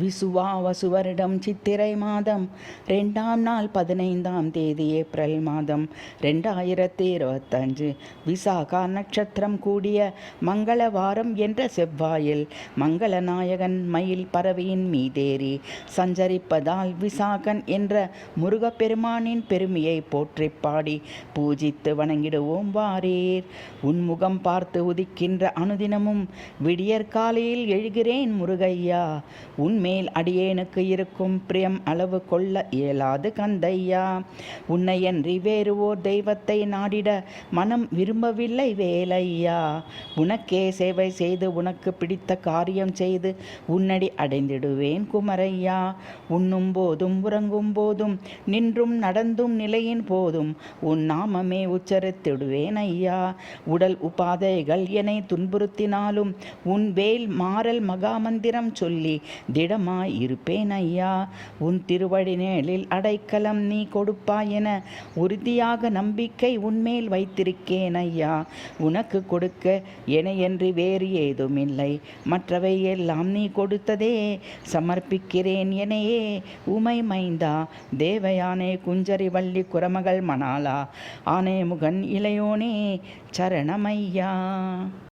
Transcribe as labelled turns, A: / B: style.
A: விசுவாவசு வருடம் சித்திரை மாதம் 2ஆம் நாள் 15ஆம் தேதி ஏப்ரல் மாதம் 2025 விசாகா நட்சத்திரம் கூடிய மங்களவாரம் என்ற செவ்வாயில் மங்களநாயகன் மயில் பறவையின் மீதேறி சஞ்சரிப்பதால் விசாகன் என்ற முருகப்பெருமானின் பெருமையை போற்றி பாடி பூஜித்து வணங்கிடுவோம் வாரீர். உன்முகம் பார்த்து உதிக்கின்ற அனுதினமும் விடியற்காலையில் எழுகிறேன் முருகையா, உன்மேல் அடியேனுக்கு இருக்கும் பிரியம் அளவு கொள்ள இயலாது கந்தையா. உன்னையன்றி வேறு ஓர் தெய்வத்தை நாடிட மனம் விரும்பவில்லை வேலையா. உனக்கே சேவை செய்து உனக்கு பிடித்த காரியம் செய்து உன்னடி அடைந்திடுவேன் குமரையா. உண்ணும் போதும் உறங்கும் போதும் நின்றும் நடந்தும் நிலையின் போதும் உன் நாமமே உச்சரித்திடுவேன் ஐயா. உடல் உபாதைகள் என்னை துன்புறுத்தினாலும் உன் வேல் மாறல் மகாமந்திரம் சொல்லி திடமாய் இருப்பேன் ஐயா. உன் திருவடி நேழில் அடைக்கலம் நீ கொடுப்பாய் என உறுதியாக நம்பிக்கை உன்மேல் வைத்திருக்கேன் ஐயா. உனக்கு கொடுக்க எனையன்றி வேறு ஏதுமில்லை, மற்றவை எல்லாம் நீ கொடுத்ததே சமர்ப்பிக்கிறேன் எனையே உமை மைந்தா. தேவயானே குஞ்சரி வள்ளி குரமகள் மணாலா, ஆனே முகன் இளையோனே சரணமையா.